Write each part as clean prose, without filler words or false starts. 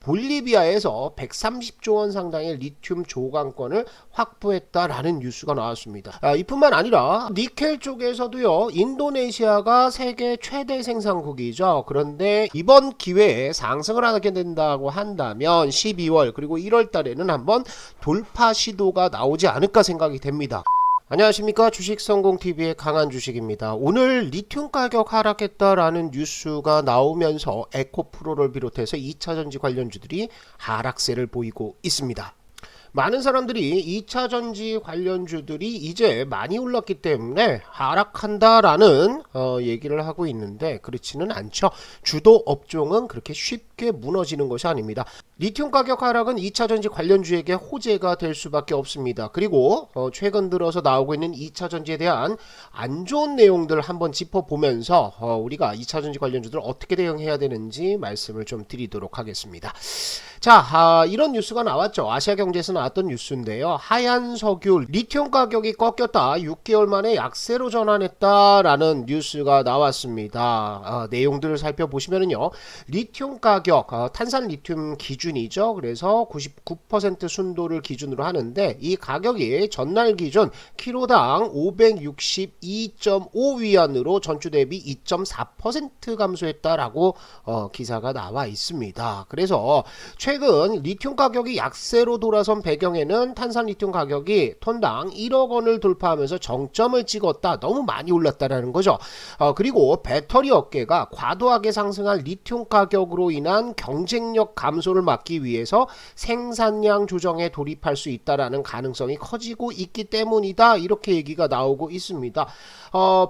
볼리비아에서 130조 원 상당의 리튬 조강권을 확보했다라는 뉴스가 나왔습니다. 이뿐만 아니라 니켈 쪽에서도요, 인도네시아가 세계 최대 생산국이죠. 그런데 이번 기회에 상승을 하게 된다고 한다면 12월 그리고 1월 달에는 한번 돌파 시도가 나오지 않을까 생각이 됩니다. 안녕하십니까, 주식성공TV의 강한주식입니다. 오늘 리튬 가격 하락했다라는 뉴스가 나오면서 에코프로를 비롯해서 2차전지 관련주들이 하락세를 보이고 있습니다. 많은 사람들이 2차전지 관련주들이 이제 많이 올랐기 때문에 하락한다라는 얘기를 하고 있는데 그렇지는 않죠. 주도 업종은 그렇게 쉽게 무너지는 것이 아닙니다. 리튬 가격 하락은 2차전지 관련주에게 호재가 될 수밖에 없습니다. 그리고 최근 들어서 나오고 있는 2차전지에 대한 안 좋은 내용들 한번 짚어보면서 우리가 2차전지 관련주들 어떻게 대응해야 되는지 말씀을 좀 드리도록 하겠습니다. 자, 이런 뉴스가 나왔죠. 아시아경제에서 나왔던 뉴스인데요. 하얀 석유 리튬 가격이 꺾였다, 6개월 만에 약세로 전환했다라는 뉴스가 나왔습니다. 내용들을 살펴보시면요, 리튬 가격, 탄산 리튬 기준이죠. 그래서 99% 순도를 기준으로 하는데 이 가격이 전날 기준 키로당 562.5위안으로 전주 대비 2.4% 감소했다라고 기사가 나와 있습니다. 그래서 최근 리튬 가격이 약세로 돌아선 배경에는 탄산 리튬 가격이 톤당 1억 원을 돌파하면서 정점을 찍었다, 너무 많이 올랐다라는 거죠. 그리고 배터리 업계가 과도하게 상승한 리튬 가격으로 인한 경쟁력 감소를 막기 위해서 생산량 조정에 돌입할 수 있다라는 가능성이 커지고 있기 때문이다, 이렇게 얘기가 나오고 있습니다.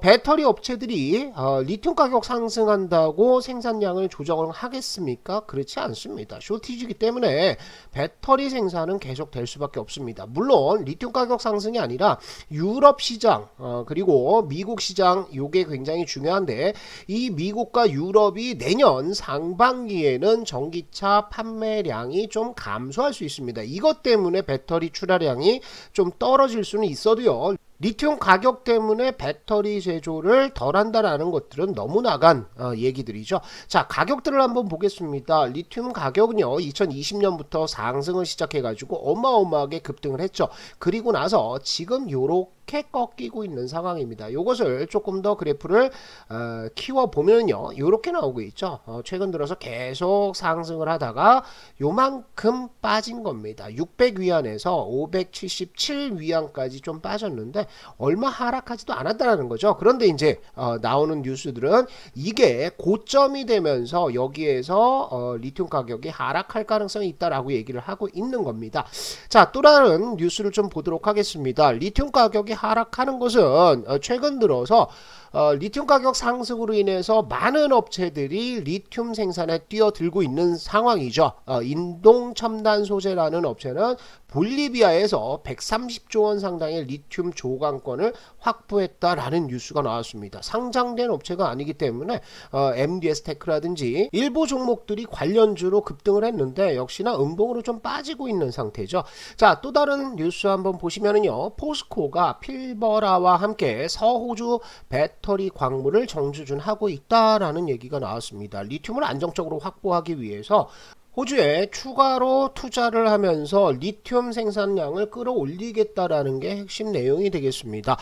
배터리 업체들이 리튬 가격 상승한다고 생산량을 조정을 하겠습니까? 그렇지 않습니다. 쇼티지이기 때문에 배터리 생산은 계속 될 수밖에 없습니다. 물론 리튬 가격 상승이 아니라 유럽 시장 그리고 미국 시장, 요게 굉장히 중요한데 이 미국과 유럽이 내년 상반기에는 전기차 판매량이 좀 감소할 수 있습니다. 이것 때문에 배터리 출하량이 좀 떨어질 수는 있어도요, 리튬 가격 때문에 배터리 제조를 덜 한다라는 것들은 너무 나간 얘기들이죠. 자, 가격들을 한번 보겠습니다. 리튬 가격은요, 2020년부터 상승을 시작해가지고 어마어마하게 급등을 했죠. 그리고 나서 지금 요렇게 꺾이고 있는 상황입니다. 이것을 조금 더 그래프를 키워보면요, 요렇게 나오고 있죠. 최근 들어서 계속 상승을 하다가 요만큼 빠진 겁니다. 600위안에서 577위안까지 좀 빠졌는데 얼마 하락하지도 않았다는 거죠. 그런데 이제 나오는 뉴스들은 이게 고점이 되면서 여기에서 리튬 가격이 하락할 가능성이 있다라고 얘기를 하고 있는 겁니다. 자, 또 다른 뉴스를 좀 보도록 하겠습니다. 리튬 가격이 하락하는 것은 최근 들어서 리튬 가격 상승으로 인해서 많은 업체들이 리튬 생산에 뛰어들고 있는 상황이죠. 인동첨단소재라는 업체는 볼리비아에서 130조 원 상당의 리튬 조강권을 확보했다라는 뉴스가 나왔습니다. 상장된 업체가 아니기 때문에 MDS테크라든지 일부 종목들이 관련주로 급등을 했는데 역시나 음봉으로 좀 빠지고 있는 상태죠. 자, 또 다른 뉴스 한번 보시면은요, 포스코가 필버라와 함께 서호주 배터리 광물을 정주준하고 있다라는 얘기가 나왔습니다. 리튬을 안정적으로 확보하기 위해서 호주에 추가로 투자를 하면서 리튬 생산량을 끌어올리겠다라는 게 핵심 내용이 되겠습니다.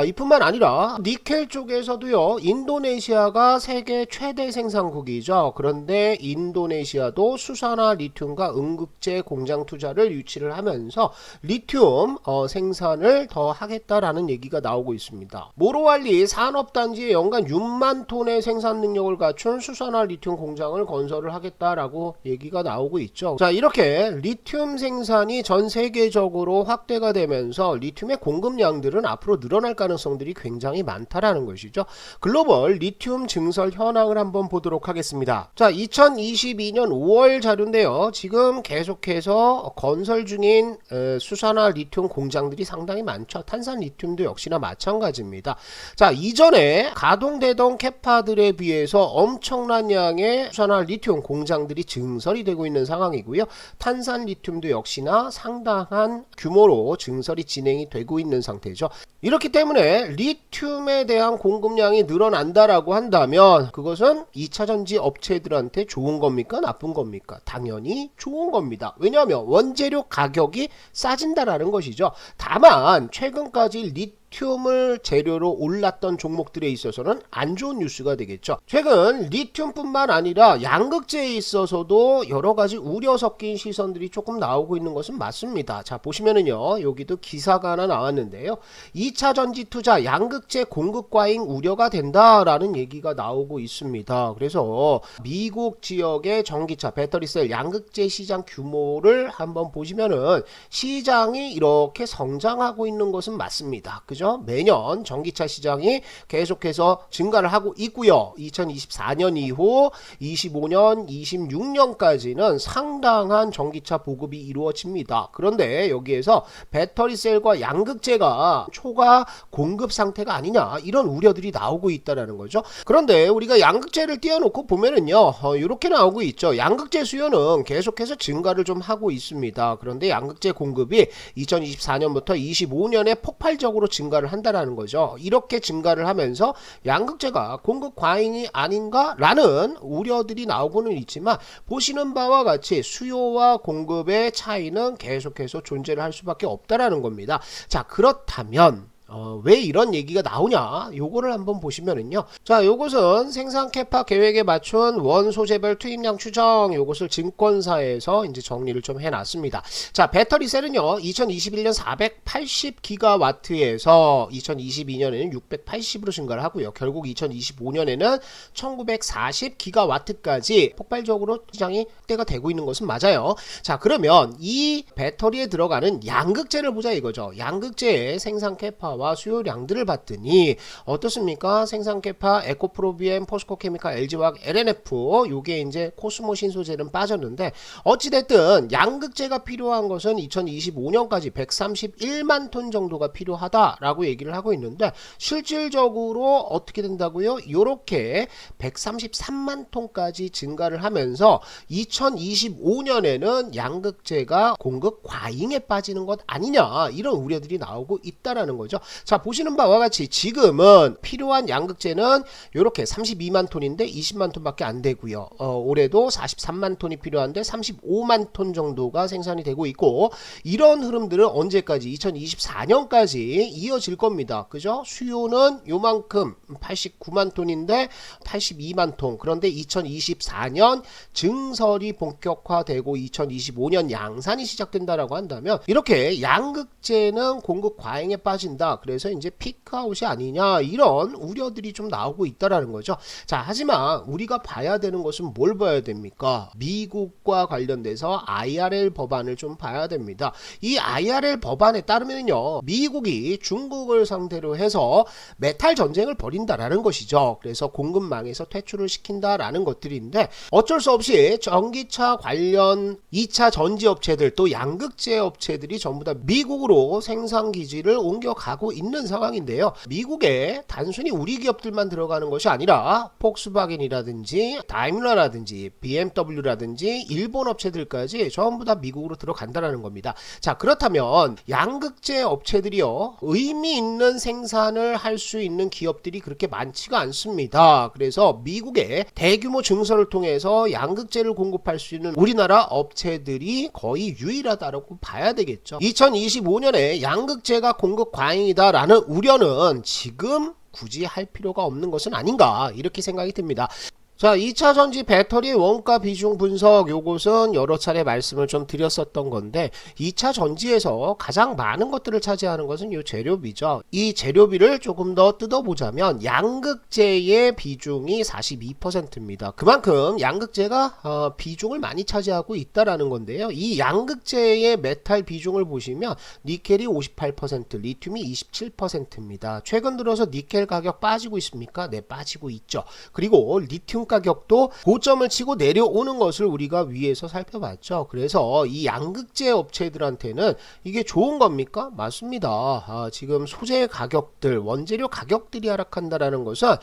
이뿐만 아니라 니켈 쪽에서도요, 인도네시아가 세계 최대 생산국이죠. 그런데 인도네시아도 수산화 리튬과 응급제 공장 투자를 유치를 하면서 리튬 생산을 더 하겠다라는 얘기가 나오고 있습니다. 모로알리 산업단지에 연간 6만 톤의 생산 능력을 갖춘 수산화 리튬 공장을 건설을 하겠다라고 얘기가 나오고 있죠. 자, 이렇게 리튬 생산이 전 세계적으로 확대가 되면서 리튬의 공급량들은 앞으로 늘어날 가능성들이 굉장히 많다라는 것이죠. 글로벌 리튬 증설 현황을 한번 보도록 하겠습니다. 자, 2022년 5월 자료인데요, 지금 계속해서 건설 중인 수산화 리튬 공장들이 상당히 많죠. 탄산 리튬도 역시나 마찬가지입니다. 자, 이전에 가동되던 캐파들에 비해서 엄청난 양의 수산화 리튬 공장들이 증설이 되고 있는 상황이고요. 탄산 리튬도 역시나 상당한 규모로 증설이 진행이 되고 있는 상태죠. 이렇기 때문에 리튬에 대한 공급량이 늘어난다라고 한다면 그것은 2차전지 업체들한테 좋은 겁니까? 나쁜 겁니까? 당연히 좋은 겁니다. 왜냐하면 원재료 가격이 싸진다라는 것이죠. 다만 최근까지 리튬을 재료로 올랐던 종목들에 있어서는 안 좋은 뉴스가 되겠죠. 최근 리튬뿐만 아니라 양극재에 있어서도 여러가지 우려 섞인 시선들이 조금 나오고 있는 것은 맞습니다. 자, 보시면은요, 여기도 기사가 하나 나왔는데요, 2차 전지 투자 양극재 공급 과잉 우려가 된다라는 얘기가 나오고 있습니다. 그래서 미국 지역의 전기차 배터리셀 양극재 시장 규모를 한번 보시면은 시장이 이렇게 성장하고 있는 것은 맞습니다. 그죠? 매년 전기차 시장이 계속해서 증가를 하고 있고요. 2024년 이후 25년, 26년까지는 상당한 전기차 보급이 이루어집니다. 그런데 여기에서 배터리셀과 양극재가 초과 공급 상태가 아니냐, 이런 우려들이 나오고 있다는 거죠. 그런데 우리가 양극재를 띄워놓고 보면은요, 이렇게 나오고 있죠. 양극재 수요는 계속해서 증가를 좀 하고 있습니다. 그런데 양극재 공급이 2024년부터 25년에 폭발적으로 증가를 한다라는 거죠. 이렇게 증가를 하면서 양극재가 공급 과잉이 아닌가라는 우려들이 나오고는 있지만, 보시는 바와 같이 수요와 공급의 차이는 계속해서 존재를 할 수밖에 없다라는 겁니다. 자, 그렇다면 왜 이런 얘기가 나오냐, 요거를 한번 보시면은요, 자, 요것은 생산 캐파 계획에 맞춘 원 소재별 투입량 추정, 요것을 증권사에서 이제 정리를 좀 해놨습니다. 자, 배터리셀은요 2021년 480기가와트에서 2022년에는 680으로 증가를 하고요. 결국 2025년에는 1940기가와트까지 폭발적으로 시장이 확대가 되고 있는 것은 맞아요. 자, 그러면 이 배터리에 들어가는 양극재를 보자 이거죠. 양극재의 생산 캐파 와 수요량들을 봤더니 어떻습니까? 생산 캐파 에코프로비엠, 포스코케미칼, LG화학, LNF, 요게 이제 코스모 신소재는 빠졌는데, 어찌됐든 양극재가 필요한 것은 2025년까지 131만 톤 정도가 필요하다라고 얘기를 하고 있는데, 실질적으로 어떻게 된다고요? 요렇게 133만 톤까지 증가를 하면서 2025년에는 양극재가 공급 과잉에 빠지는 것 아니냐, 이런 우려들이 나오고 있다라는 거죠. 자, 보시는 바와 같이 지금은 필요한 양극재는 이렇게 32만 톤인데 20만 톤밖에 안 되고요. 올해도 43만 톤이 필요한데 35만 톤 정도가 생산이 되고 있고, 이런 흐름들은 언제까지? 2024년까지 이어질 겁니다. 그죠? 수요는 요만큼 89만 톤인데 82만 톤. 그런데 2024년 증설이 본격화되고 2025년 양산이 시작된다라고 한다면 이렇게 양극재는 공급 과잉에 빠진다. 그래서 이제 피크아웃이 아니냐, 이런 우려들이 좀 나오고 있다라는 거죠. 자, 하지만 우리가 봐야 되는 것은 뭘 봐야 됩니까? 미국과 관련돼서 IRL 법안을 좀 봐야 됩니다. 이 IRL 법안에 따르면요, 미국이 중국을 상대로 해서 메탈 전쟁을 벌인다라는 것이죠. 그래서 공급망에서 퇴출을 시킨다라는 것들인데, 어쩔 수 없이 전기차 관련 2차 전지 업체들, 또 양극재 업체들이 전부 다 미국으로 생산 기지를 옮겨가고 있는 상황인데요. 미국에 단순히 우리 기업들만 들어가는 것이 아니라 폭스바겐이라든지 다임러라든지 BMW라든지 일본 업체들까지 전부 다 미국으로 들어간다라는 겁니다. 자, 그렇다면 양극재 업체들이요, 의미 있는 생산을 할 수 있는 기업들이 그렇게 많지가 않습니다. 그래서 미국의 대규모 증설을 통해서 양극재를 공급할 수 있는 우리나라 업체들이 거의 유일하다고 봐야 되겠죠. 2025년에 양극재가 공급 과잉이다라는 우려는 지금 굳이 할 필요가 없는 것은 아닌가, 이렇게 생각이 듭니다. 자, 2차 전지 배터리 원가 비중 분석, 요것은 여러 차례 말씀을 좀 드렸었던 건데, 2차 전지에서 가장 많은 것들을 차지하는 것은 요 재료비죠. 이 재료비를 조금 더 뜯어보자면 양극재의 비중이 42%입니다. 그만큼 양극재가 비중을 많이 차지하고 있다라는 건데요. 이 양극재의 메탈 비중을 보시면 니켈이 58%, 리튬이 27%입니다. 최근 들어서 니켈 가격 빠지고 있습니까? 네, 빠지고 있죠. 그리고 리튬 가격도 고점을 치고 내려오는 것을 우리가 위에서 살펴봤죠. 그래서 이 양극재 업체들한테는 이게 좋은 겁니까? 맞습니다. 지금 소재 가격들, 원재료 가격들이 하락한다라는 것은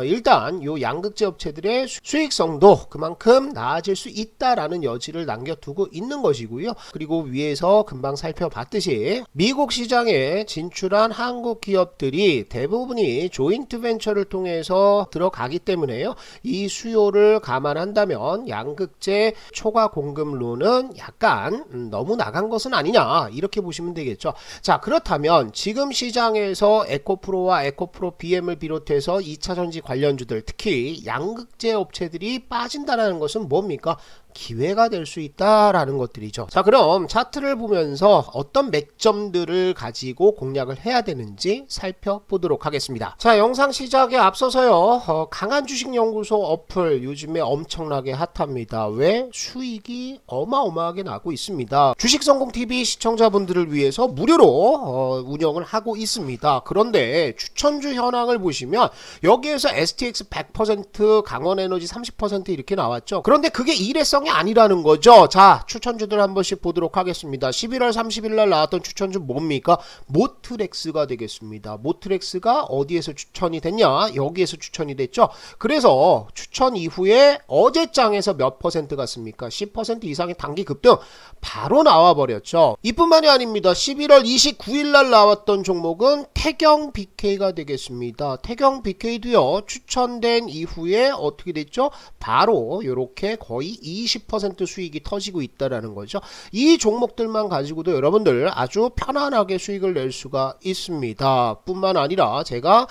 일단 요 양극재 업체들의 수익성도 그만큼 나아질 수 있다라는 여지를 남겨두고 있는 것이고요. 그리고 위에서 금방 살펴봤듯이 미국 시장에 진출한 한국 기업들이 대부분이 조인트 벤처를 통해서 들어가기 때문에요. 이 수요를 감안한다면 양극재 초과 공급로는 약간 너무 나간 것은 아니냐 이렇게 보시면 되겠죠. 자, 그렇다면 지금 시장에서 에코프로와 에코프로 BM을 비롯해서 2차전지 관련주들 특히 양극재 업체들이 빠진다는 것은 뭡니까? 기회가 될 수 있다라는 것들이죠. 자, 그럼 차트를 보면서 어떤 맥점들을 가지고 공략을 해야 되는지 살펴보도록 하겠습니다. 자, 영상 시작에 앞서서요, 강한 주식연구소 어플 요즘에 엄청나게 핫합니다. 왜? 수익이 어마어마하게 나고 있습니다. 주식성공TV 시청자분들을 위해서 무료로 운영을 하고 있습니다. 그런데 추천주 현황을 보시면 여기에서 STX 100%, 강원에너지 30% 이렇게 나왔죠. 그런데 그게 일회성 아니라는 거죠. 자, 추천주들 한 번씩 보도록 하겠습니다. 11월 30일 날 나왔던 추천주 뭡니까? 모트렉스가 되겠습니다. 모트렉스가 어디에서 추천이 됐냐? 여기에서 추천이 됐죠. 그래서 추천 이후에 어제장에서 몇 퍼센트 갔습니까? 10% 이상의 단기 급등 바로 나와버렸죠. 이뿐만이 아닙니다. 11월 29일 날 나왔던 종목은 태경 BK가 되겠습니다. 태경 BK도요, 추천된 이후에 어떻게 됐죠? 바로 이렇게 거의 20% 수익이 터지고 있다라는 거죠. 이 종목들만 가지고도 여러분들 아주 편안하게 수익을 낼 수가 있습니다. 뿐만 아니라 제가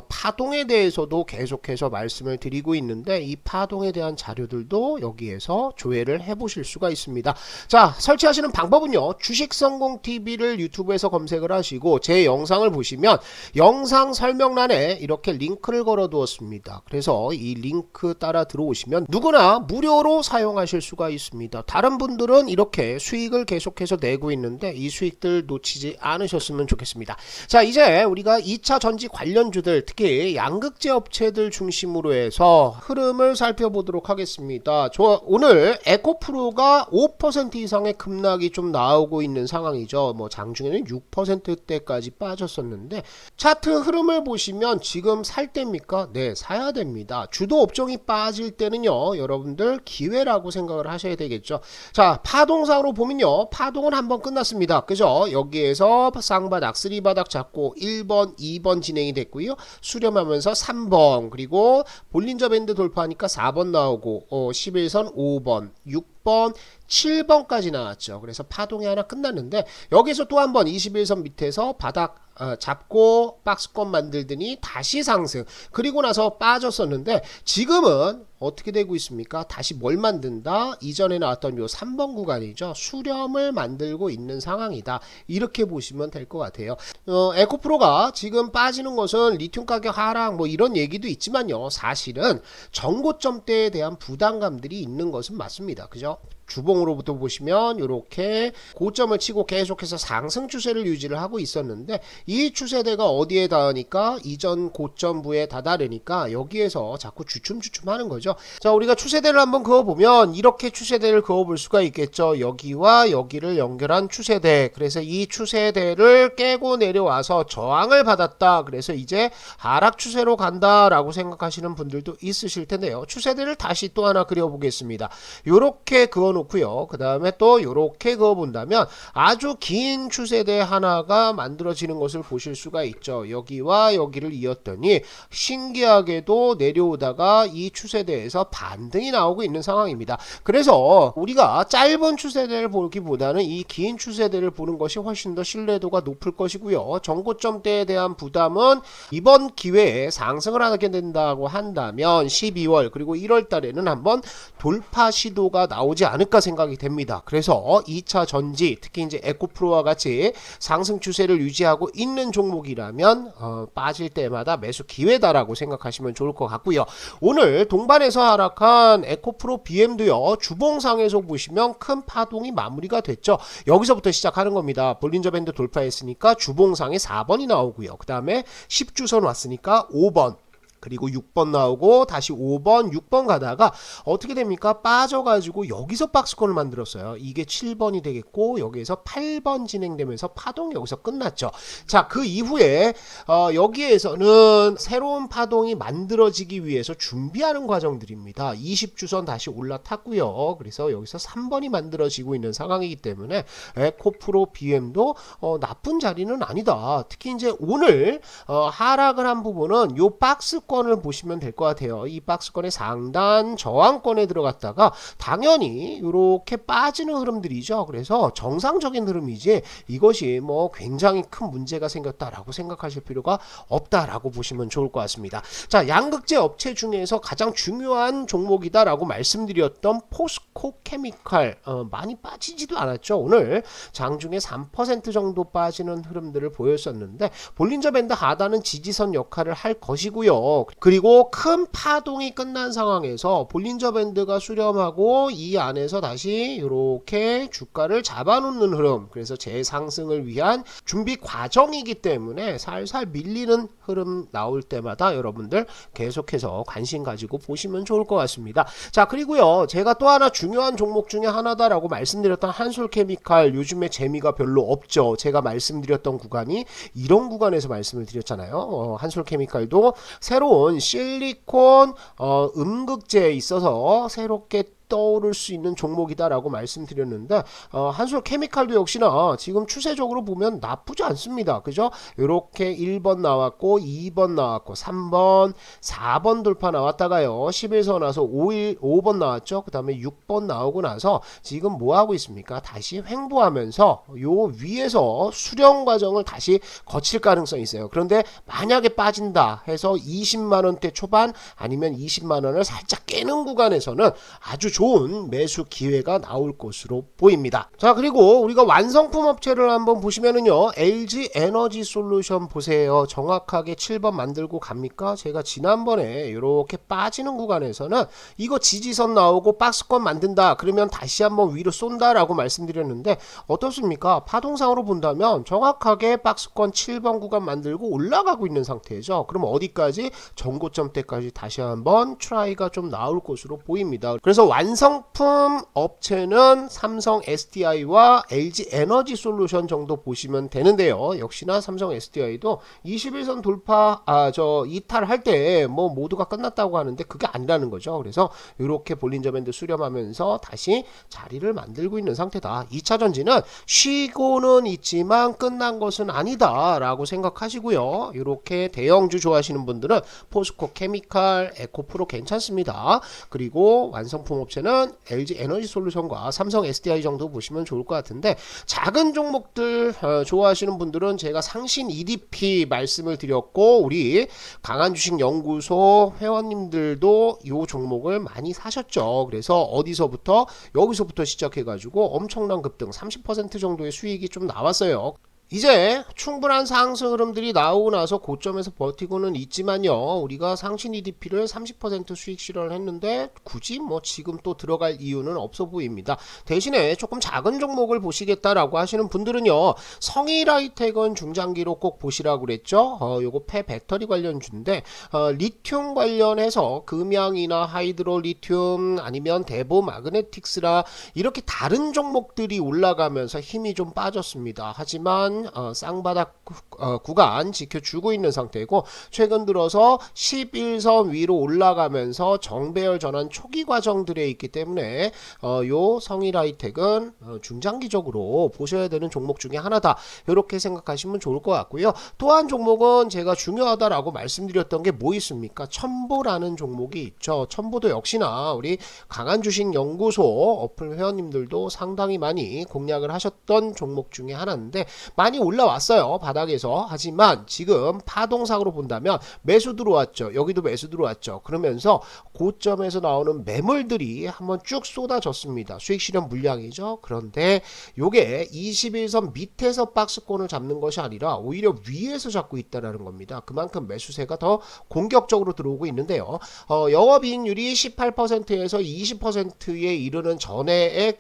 파동에 대해서도 계속해서 말씀을 드리고 있는데 이 파동에 대한 자료들도 여기에서 조회를 해보실 수가 있습니다. 자, 설치하시는 방법은요, 주식성공TV를 유튜브에서 검색을 하시고 제 영상을 보시면 영상 설명란에 이렇게 링크를 걸어 두었습니다. 그래서 이 링크 따라 들어오시면 누구나 무료로 사용하실 수가 있습니다. 다른 분들은 이렇게 수익을 계속해서 내고 있는데 이 수익들 놓치지 않으셨으면 좋겠습니다. 자, 이제 우리가 2차 전지 관련주들 특히 양극재 업체들 중심으로 해서 흐름을 살펴보도록 하겠습니다. 오늘 에코프로가 5% 이상의 급락이 좀 나오고 있는 상황이죠. 뭐 장중에는 6%대까지 빠졌었는데 차트 흐름을 보시면 지금 살 때입니까? 네, 사야 됩니다. 주도 업종이 빠질 때는요, 여러분들 기회라고 생각을 하셔야 되겠죠. 자, 파동상으로 보면요, 파동은 한번 끝났습니다. 그죠? 여기에서 쌍바닥, 쓰리바닥 잡고 1번, 2번 진행이 됐고요. 수렴하면서 3번, 그리고 볼린저 밴드 돌파하니까 4번 나오고 11선 5번, 6번, 7번까지 나왔죠. 그래서 파동이 하나 끝났는데 여기서 또 한 번 21선 밑에서 바닥 잡고 박스권 만들더니 다시 상승, 그리고 나서 빠졌었는데 지금은 어떻게 되고 있습니까? 다시 뭘 만든다? 이전에 나왔던 요 3번 구간이죠. 수렴을 만들고 있는 상황이다. 이렇게 보시면 될 것 같아요. 에코프로가 지금 빠지는 것은 리튬 가격 하락 뭐 이런 얘기도 있지만요, 사실은 전고점대에 대한 부담감들이 있는 것은 맞습니다. 그죠? 주봉으로부터 보시면 이렇게 고점을 치고 계속해서 상승 추세를 유지를 하고 있었는데 이 추세대가 어디에 닿으니까 이전 고점부에 다다르니까 여기에서 자꾸 주춤주춤 하는 거죠. 자, 우리가 추세대를 한번 그어보면 이렇게 추세대를 그어볼 수가 있겠죠. 여기와 여기를 연결한 추세대. 그래서 이 추세대를 깨고 내려와서 저항을 받았다. 그래서 이제 하락 추세로 간다라고 생각하시는 분들도 있으실 텐데요. 추세대를 다시 또 하나 그려보겠습니다. 요렇게 그어놓고 그 다음에 또 이렇게 그어본다면 아주 긴 추세대 하나가 만들어지는 것을 보실 수가 있죠. 여기와 여기를 이었더니 신기하게도 내려오다가 이 추세대에서 반등이 나오고 있는 상황입니다. 그래서 우리가 짧은 추세대를 보기보다는 이 긴 추세대를 보는 것이 훨씬 더 신뢰도가 높을 것이고요. 전고점대에 대한 부담은 이번 기회에 상승을 하게 된다고 한다면 12월 그리고 1월 달에는 한번 돌파 시도가 나오지 않을까 생각이 됩니다. 그래서 2차 전지 특히 이제 에코프로와 같이 상승 추세를 유지하고 있는 종목이라면 빠질 때마다 매수 기회다라고 생각하시면 좋을 것 같고요. 오늘 동반에서 하락한 에코프로 BM도요, 주봉상에서 보시면 큰 파동이 마무리가 됐죠. 여기서부터 시작하는 겁니다. 볼린저 밴드 돌파했으니까 주봉상에 4번이 나오고요. 그 다음에 10주선 왔으니까 5번, 그리고 6번 나오고 다시 5번 6번 가다가 어떻게 됩니까? 빠져가지고 여기서 박스권을 만들었어요. 이게 7번이 되겠고 여기에서 8번 진행되면서 파동이 여기서 끝났죠. 자, 그 이후에 여기에서는 새로운 파동이 만들어지기 위해서 준비하는 과정들입니다. 20주선 다시 올라탔고요. 그래서 여기서 3번이 만들어지고 있는 상황이기 때문에 에코프로 BM도 나쁜 자리는 아니다. 특히 이제 오늘 하락을 한 부분은 요 박스권을 보시면 될 것 같아요. 이 박스권의 상단 저항권에 들어갔다가 당연히 이렇게 빠지는 흐름들이죠. 그래서 정상적인 흐름이지 이것이 뭐 굉장히 큰 문제가 생겼다라고 생각하실 필요가 없다라고 보시면 좋을 것 같습니다. 자, 양극재 업체 중에서 가장 중요한 종목이다라고 말씀드렸던 포스코 케미칼 많이 빠지지도 않았죠. 오늘 장중에 3% 정도 빠지는 흐름들을 보였었는데 볼린저 밴드 하단은 지지선 역할을 할 것이고요. 그리고 큰 파동이 끝난 상황에서 볼린저 밴드가 수렴하고 이 안에서 다시 이렇게 주가를 잡아놓는 흐름, 그래서 재상승을 위한 준비 과정이기 때문에 살살 밀리는 흐름 나올 때마다 여러분들 계속해서 관심 가지고 보시면 좋을 것 같습니다. 자, 그리고요, 제가 또 하나 중요한 종목 중에 하나다라고 말씀드렸던 한솔케미칼, 요즘에 재미가 별로 없죠. 제가 말씀드렸던 구간이 이런 구간에서 말씀을 드렸잖아요. 한솔케미칼도 새로운 실리콘 음극재에 있어서 새롭게 떠오를 수 있는 종목이다라고 말씀드렸는데 한솔 케미칼도 역시나 지금 추세적으로 보면 나쁘지 않습니다. 그죠? 이렇게 1번 나왔고 2번 나왔고 3번 4번 돌파 나왔다가요 11선 나서 5번 나왔죠. 그 다음에 6번 나오고 나서 지금 뭐 하고 있습니까? 다시 횡보하면서 요 위에서 수렴 과정을 다시 거칠 가능성이 있어요. 그런데 만약에 빠진다 해서 20만원대 초반 아니면 20만원을 살짝 깨는 구간에서는 아주 좋은 매수 기회가 나올 것으로 보입니다. 자, 그리고 우리가 완성품 업체를 한번 보시면은요, LG 에너지 솔루션 보세요. 정확하게 7번 만들고 갑니까? 제가 지난번에 이렇게 빠지는 구간에서는 이거 지지선 나오고 박스권 만든다 그러면 다시 한번 위로 쏜다라고 말씀드렸는데 어떻습니까? 파동상으로 본다면 정확하게 박스권 7번 구간 만들고 올라가고 있는 상태죠. 그럼 어디까지? 전고점 때까지 다시 한번 트라이가 좀 나올 것으로 보입니다. 그래서 완성품 업체는 삼성 SDI와 LG 에너지 솔루션 정도 보시면 되는데요. 역시나 삼성 SDI도 21선 돌파 이탈할 때 뭐 모두가 끝났다고 하는데 그게 아니라는 거죠. 그래서 이렇게 볼린저 밴드 수렴하면서 다시 자리를 만들고 있는 상태다. 2차 전지는 쉬고는 있지만 끝난 것은 아니다 라고 생각하시고요. 이렇게 대형주 좋아하시는 분들은 포스코 케미칼, 에코프로 괜찮습니다. 그리고 완성품 업체는 LG 에너지 솔루션과 삼성 SDI 정도 보시면 좋을 것 같은데, 작은 종목들 좋아하시는 분들은 제가 상신 EDP 말씀을 드렸고 우리 강한주식연구소 회원님들도 이 종목을 많이 사셨죠. 그래서 어디서부터? 여기서부터 시작해 가지고 엄청난 급등 30% 정도의 수익이 좀 나왔어요. 이제 충분한 상승 흐름들이 나오고 나서 고점에서 버티고는 있지만요, 우리가 상신 EDP를 30% 수익 실현을 했는데 굳이 뭐 지금 또 들어갈 이유는 없어 보입니다. 대신에 조금 작은 종목을 보시겠다라고 하시는 분들은요, 성일하이텍은 중장기로 꼭 보시라고 그랬죠. 요거 폐배터리 관련주인데 리튬 관련해서 금양이나 하이드로 리튬 아니면 대보 마그네틱스라 이렇게 다른 종목들이 올라가면서 힘이 좀 빠졌습니다. 하지만 쌍바닥 구간 지켜주고 있는 상태이고, 최근 들어서 11선 위로 올라가면서 정배열 전환 초기 과정들에 있기 때문에 요 성일하이텍은 중장기적으로 보셔야 되는 종목 중에 하나다, 이렇게 생각하시면 좋을 것 같고요. 또 한 종목은 제가 중요하다라고 말씀드렸던 게 뭐 있습니까? 첨보라는 종목이 있죠. 첨보도 역시나 우리 강한주식연구소 어플 회원님들도 상당히 많이 공략을 하셨던 종목 중에 하나인데 많이 올라왔어요, 바닥에서. 하지만 지금 파동상으로 본다면 매수 들어왔죠. 여기도 매수 들어왔죠. 그러면서 고점에서 나오는 매물들이 한번 쭉 쏟아졌습니다. 수익 실현 물량이죠. 그런데 요게 21선 밑에서 박스권을 잡는 것이 아니라 오히려 위에서 잡고 있다는 겁니다. 그만큼 매수세가 더 공격적으로 들어오고 있는데요. 영업이익률이 18%에서 20%에 이르는 전해의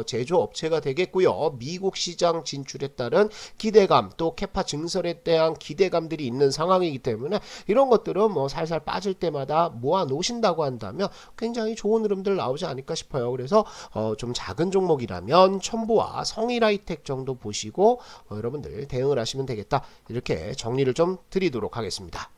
제조업체가 되겠고요. 미국 시장 진출에 따른 기대감 또 캐파 증설에 대한 기대감들이 있는 상황이기 때문에 이런 것들은 뭐 살살 빠질 때마다 모아 놓으신다고 한다면 굉장히 좋은 흐름들 나오지 않을까 싶어요. 그래서 좀 작은 종목이라면 첨보와 성일하이텍 정도 보시고 여러분들 대응을 하시면 되겠다. 이렇게 정리를 좀 드리도록 하겠습니다.